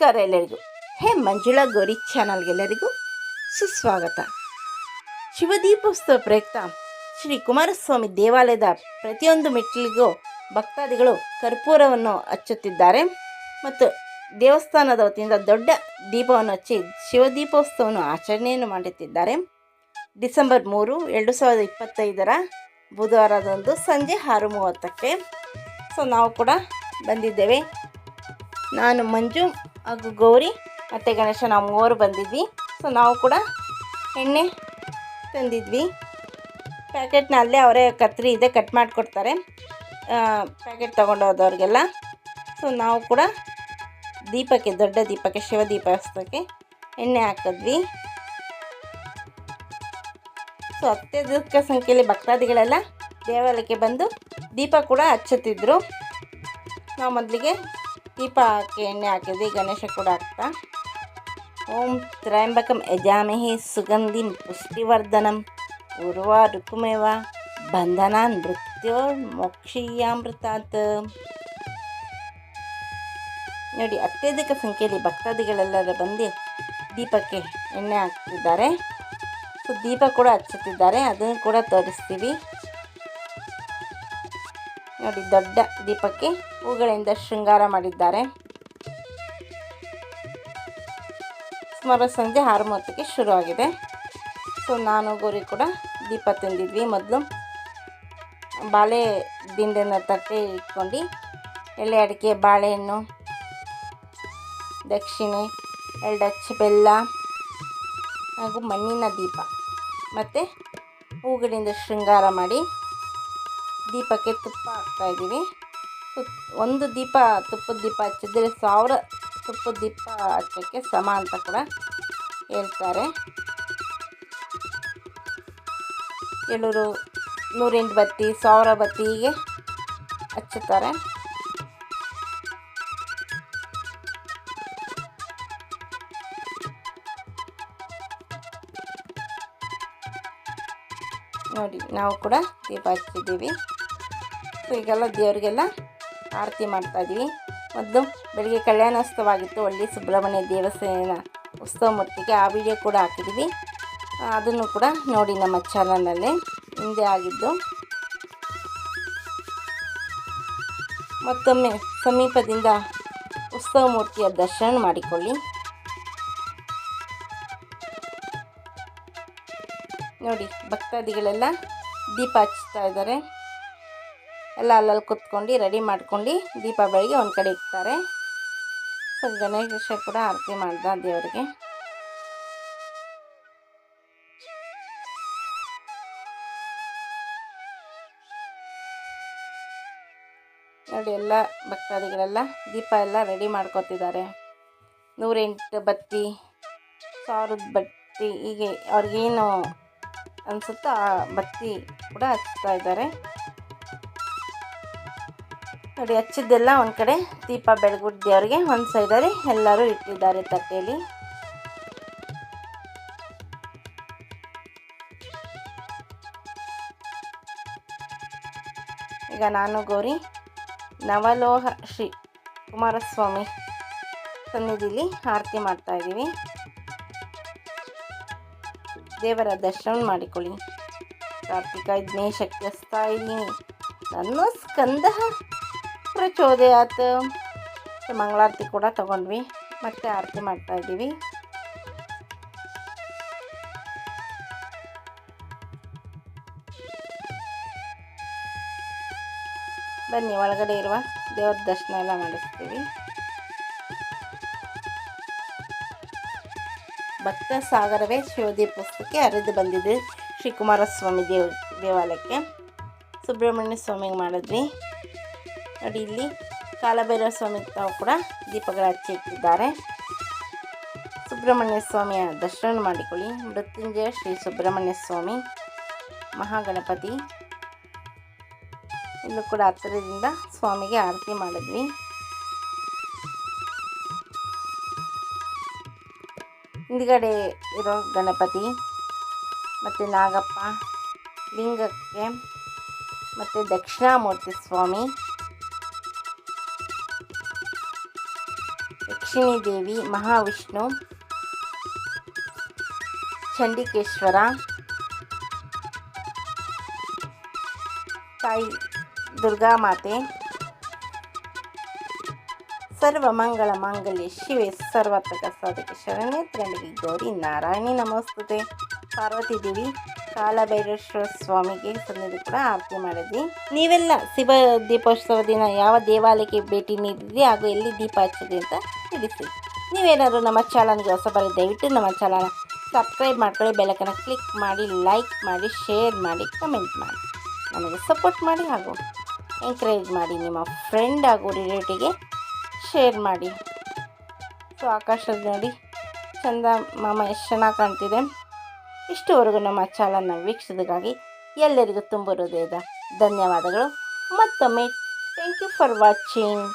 ನಮಸ್ಕಾರ ಎಲ್ಲರಿಗೂ. ಮಂಜುಳಾ ಗೌರಿ ಚಾನಲ್ಗೆಲ್ಲರಿಗೂ ಸುಸ್ವಾಗತ. ಶಿವದೀಪೋತ್ಸವ ಪ್ರಯುಕ್ತ ಶ್ರೀ ಕುಮಾರಸ್ವಾಮಿ ದೇವಾಲಯದ ಪ್ರತಿಯೊಂದು ಮೆಟ್ಟಿಲಿಗೂ ಭಕ್ತಾದಿಗಳು ಕರ್ಪೂರವನ್ನು ಹಚ್ಚುತ್ತಿದ್ದಾರೆ ಮತ್ತು ದೇವಸ್ಥಾನದ ವತಿಯಿಂದ ದೊಡ್ಡ ದೀಪವನ್ನು ಹಚ್ಚಿ ಶಿವದೀಪೋತ್ಸವವನ್ನು ಆಚರಣೆಯನ್ನು ಮಾಡುತ್ತಿದ್ದಾರೆ. ಡಿಸೆಂಬರ್ 3, 2025 ಬುಧವಾರದಂದು ಸಂಜೆ 6:30ಕ್ಕೆ. ನಾವು ಕೂಡ ಬಂದಿದ್ದೇವೆ. ನಾನು ಮಂಜು ಹಾಗೂ ಗೌರಿ ಮತ್ತು ಗಣೇಶ ನಾವು ಮೂವರು ಬಂದಿದ್ವಿ. ನಾವು ಕೂಡ ಎಣ್ಣೆ ತಂದಿದ್ವಿ. ಪ್ಯಾಕೆಟ್ನ ಅಲ್ಲೇ ಅವರೇ ಕತ್ರಿ ಇದೆ, ಕಟ್ ಮಾಡಿಕೊಡ್ತಾರೆ ಪ್ಯಾಕೆಟ್ ತೊಗೊಂಡೋದವ್ರಿಗೆಲ್ಲ. ನಾವು ಕೂಡ ದೀಪಕ್ಕೆ, ದೊಡ್ಡ ದೀಪಕ್ಕೆ, ಶಿವದೀಪೋತ್ಸವಕ್ಕೆ ಎಣ್ಣೆ ಹಾಕಿದ್ವಿ. ಅತ್ಯಧಿಕ ಸಂಖ್ಯೆಯಲ್ಲಿ ಭಕ್ತಾದಿಗಳೆಲ್ಲ ದೇವಾಲಯಕ್ಕೆ ಬಂದು ದೀಪ ಕೂಡ ಹಚ್ಚುತ್ತಿದ್ದರು. ನಾವು ಮೊದಲಿಗೆ ದೀಪ ಹಾಕಿ ಎಣ್ಣೆ ಹಾಕಿದ್ವಿ. ಗಣೇಶ ಕೂಡ ಹಾಕ್ತಾ ಓಂ ತ್ರಯಂಬಕಂ ಯಜಾಮಹೇ ಸುಗಂಧಿಂ ಪುಷ್ಟಿವರ್ಧನಂ ಉರ್ವಾರುಕಮೇವ ಬಂಧನಾನ್ ಮೃತ್ಯೋರ್ಮೋಕ್ಷೀಯಾಮೃತಾತ್. ನೋಡಿ, ಅತ್ಯಧಿಕ ಸಂಖ್ಯೆಯಲ್ಲಿ ಭಕ್ತಾದಿಗಳೆಲ್ಲರೂ ಬಂದು ದೀಪಕ್ಕೆ ಎಣ್ಣೆ ಹಾಕ್ತಿದ್ದಾರೆ. ದೀಪ ಕೂಡ ಹಚ್ಚುತ್ತಿದ್ದಾರೆ, ಅದನ್ನು ಕೂಡ ತೋರಿಸ್ತೀವಿ. ನೋಡಿ, ದೊಡ್ಡ ದೀಪಕ್ಕೆ ಹೂಗಳಿಂದ ಶೃಂಗಾರ ಮಾಡಿದ್ದಾರೆ. ಸುಮಾರು ಸಂಜೆ 6:30ಕ್ಕೆ ಶುರುವಾಗಿದೆ. ನಾನು ಗೌರಿ ಕೂಡ ದೀಪ ತಂದಿದ್ವಿ. ಮೊದಲು ಬಾಳೆ ದಿಂಡನ್ನು ತಟ್ಟೆ ಇಟ್ಕೊಂಡು ಎಲೆ ಅಡಿಕೆ, ಬಾಳೆಹಣ್ಣು, ದಕ್ಷಿಣೆ, 2 ಅಚ್ಚು ಬೆಲ್ಲ ಹಾಗೂ ಮಣ್ಣಿನ ದೀಪ ಮತ್ತು ಹೂಗಳಿಂದ ಶೃಂಗಾರ ಮಾಡಿ ದೀಪಕ್ಕೆ ತುಪ್ಪ ಹಾಕ್ತಾಯಿದ್ದೀವಿ. ಒಂದು ದೀಪ, ತುಪ್ಪದ ದೀಪ ಹಚ್ಚಿದ್ರೆ 1000 ತುಪ್ಪದ ದೀಪ ಹಚ್ಚೋಕ್ಕೆ ಸಮ ಅಂತ ಕೂಡ ಹೇಳ್ತಾರೆ. ಕೆಲವರು 108 ಬತ್ತಿ, 1000 ಬತ್ತಿಗೆ ಹಚ್ಚುತ್ತಾರೆ. ನೋಡಿ, ನಾವು ಕೂಡ ದೀಪ ಹಚ್ಚಿದ್ದೀವಿ. ಈಗೆಲ್ಲ ದೇವರಿಗೆಲ್ಲ ಆರತಿ ಮಾಡ್ತಾಯಿದ್ದೀವಿ. ಮೊದಲು ಬೆಳಿಗ್ಗೆ ಕಲ್ಯಾಣೋತ್ಸವವಾಗಿತ್ತು ಒಳ್ಳಿ ಸುಬ್ರಹ್ಮಣ್ಯ ದೇವಸ್ಥಾನ ಉತ್ಸವ ಮೂರ್ತಿಗೆ. ಆ ವಿಡಿಯೋ ಕೂಡ ಹಾಕಿದ್ದೀವಿ, ಅದನ್ನು ಕೂಡ ನೋಡಿ ನಮ್ಮ ಚಾನಲಲ್ಲಿ ಹಿಂದೆ ಆಗಿದ್ದು. ಮತ್ತೊಮ್ಮೆ ಸಮೀಪದಿಂದ ಉತ್ಸವ ಮೂರ್ತಿಯ ದರ್ಶನ ಮಾಡಿಕೊಳ್ಳಿ. ನೋಡಿ, ಭಕ್ತಾದಿಗಳೆಲ್ಲ ದೀಪ ಹಚ್ತಾ ಇದ್ದಾರೆ. ಎಲ್ಲ ಅಲ್ಲಲ್ಲಿ ಕುತ್ಕೊಂಡು ರೆಡಿ ಮಾಡ್ಕೊಂಡು ದೀಪ ಬೆಳಗ್ಗೆ ಒಂದು ಕಡೆ ಇಡ್ತಾರೆ. ಗಣೇಶ ಕೂಡ ಆರತಿ ಮಾಡ್ದ ದೇವರಿಗೆ. ನೋಡಿ, ಎಲ್ಲ ಭಕ್ತಾದಿಗಳೆಲ್ಲ ದೀಪ ಎಲ್ಲ ರೆಡಿ ಮಾಡ್ಕೊತಿದ್ದಾರೆ. 108 ಬತ್ತಿ, 1000 ಬತ್ತಿ, ಹೀಗೆ ಅವ್ರಿಗೇನು ಅನಿಸುತ್ತೋ ಆ ಬತ್ತಿ ಕೂಡ ಹಚ್ತಾ ಇದ್ದಾರೆ. ನೋಡಿ, ಹಚ್ಚಿದ್ದೆಲ್ಲ ಒಂದು ಕಡೆ ದೀಪ ಬೆಳಗ್ಬಿಟ್ಟು ದೇವರಿಗೆ ಒಂದು ಸೈಡಲ್ಲಿ ಎಲ್ಲರೂ ಇಟ್ಟಿದ್ದಾರೆ ತಟ್ಟೆಯಲ್ಲಿ. ಈಗ ನಾನು ಗೌರಿ ನವಲೋಹ ಶ್ರೀ ಕುಮಾರಸ್ವಾಮಿ ಸನ್ನಿಧಿಲಿ ಆರತಿ ಮಾಡ್ತಾಯಿದ್ದೀವಿ. ದೇವರ ದರ್ಶನ ಮಾಡಿಕೊಳ್ಳಿ. ಕಾರ್ತಿಕ ಇದ್ನೇ ಶಕ್ತಿಸ್ತಾ ಇದ್ದೀನಿ, ನನ್ನ ಸ್ಕಂದ ಪ್ರಚೋದಯಾತ್. ಮಂಗಳಾರತಿ ಕೂಡ ತಗೊಂಡ್ವಿ, ಮತ್ತೆ ಆರತಿ ಮಾಡ್ತಾಯಿದ್ದೀವಿ. ಬನ್ನಿ, ಒಳಗಡೆ ಇರುವ ದೇವರ ದರ್ಶನ ಎಲ್ಲ ಮಾಡಿಸ್ತೀವಿ. ಭಕ್ತ ಸಾಗರವೇ ಶಿವದೀಪೋತ್ಸವಕ್ಕೆ ಹರಿದು ಬಂದಿದೆ ಶ್ರೀ ಕುಮಾರಸ್ವಾಮಿ ದೇವಾಲಯಕ್ಕೆ. ಸುಬ್ರಹ್ಮಣ್ಯ ಸ್ವಾಮಿಗೆ ಮಾಡಿದ್ವಿ. ನೋಡಿ, ಇಲ್ಲಿ ಕಾಲಭೈರವ ಸ್ವಾಮಿ ತಾವು ಕೂಡ ದೀಪಗಳು ಹಚ್ಚಿ ಇಟ್ಟಿದ್ದಾರೆ. ಸುಬ್ರಹ್ಮಣ್ಯ ಸ್ವಾಮಿಯ ದರ್ಶನ ಮಾಡಿಕೊಳ್ಳಿ. ಮೃತ್ಯುಂಜಯ ಶ್ರೀ ಸುಬ್ರಹ್ಮಣ್ಯ ಸ್ವಾಮಿ, ಮಹಾಗಣಪತಿ. ಇಲ್ಲೂ ಕೂಡ ಹತ್ತಿರದಿಂದ ಸ್ವಾಮಿಗೆ ಆರತಿ ಮಾಡಿದ್ವಿ. ಹಿಂದ್ಗಡೆ ಇರೋ ಗಣಪತಿ ಮತ್ತು ನಾಗಪ್ಪ, ಲಿಂಗಕ್ಕೆ ಮತ್ತು ದಕ್ಷಿಣಾಮೂರ್ತಿ ಸ್ವಾಮಿ, ಯಕ್ಷಿಣಿ ದೇವಿ, ಮಹಾವಿಷ್ಣು, ಚಂಡಿಕೇಶ್ವರ, ತಾಯಿ ದುರ್ಗಾಮಾತೆ, ಸರ್ವಮಂಗಳ ಮಾಂಗಲ್ಯ ಶಿವೆ ಸರ್ವಾತ್ಮಕ ಸಾಧಕ ಶರಣೆ ತ್ರ್ಯಂಬಕೆ ಗೌರಿ ನಾರಾಯಣಿ ನಮೋಸ್ತುತೆ. ಪಾರ್ವತಿ ದೇವಿ, ಕಾಲಭೈರೇಶ್ವರ ಸ್ವಾಮಿಗೆ ಸನ್ನಿಧಿ ಕೂಡ ಆರತಿ ಮಾಡಿದ್ವಿ. ನೀವೆಲ್ಲ ಶಿವ ದೀಪೋತ್ಸವ ದಿನ ಯಾವ ದೇವಾಲಯಕ್ಕೆ ಭೇಟಿ ನೀಡಿದ್ರಿ ಹಾಗೂ ಎಲ್ಲಿ ದೀಪ ಹಚ್ಚಿದ್ರಿ ಅಂತ ತಿಳಿಸಿ. ನೀವೇನಾದರೂ ನಮ್ಮ ಚಾನಲ್ಗೆ ಹೊಸಬರ ದಯವಿಟ್ಟು ನಮ್ಮ ಚಾನಲ್ ಸಬ್ಸ್ಕ್ರೈಬ್ ಮಾಡ್ಕೊಳ್ಳಿ, ಬೆಲ್ಲಕ್ಕನ್ನು ಕ್ಲಿಕ್ ಮಾಡಿ, ಲೈಕ್ ಮಾಡಿ, ಶೇರ್ ಮಾಡಿ, ಕಮೆಂಟ್ ಮಾಡಿ, ನಮಗೆ ಸಪೋರ್ಟ್ ಮಾಡಿ ಹಾಗೂ ಎಂಕರೇಜ್ ಮಾಡಿ. ನಿಮ್ಮ ಫ್ರೆಂಡ್ ಹಾಗೂ ರಿಲೇಟಿವ್ಗೆ ಶೇರ್ ಮಾಡಿ. ಸೊ ಆಕಾಶದ ನೋಡಿ ಚಂದ ಮಾಮ ಎಷ್ಟು ಚೆನ್ನಾಗಿ ಕಾಣ್ತಿದೆ. ಇಷ್ಟುವರೆಗೂ ನಮ್ಮ ಚಾನಲ್ನ ವೀಕ್ಷಿಸೋದಕ್ಕಾಗಿ ಎಲ್ಲರಿಗೂ ತುಂಬ ಹೃದಯದ ಧನ್ಯವಾದಗಳು. ಮತ್ತೊಮ್ಮೆ ಥ್ಯಾಂಕ್ ಯು ಫಾರ್ ವಾಚಿಂಗ್.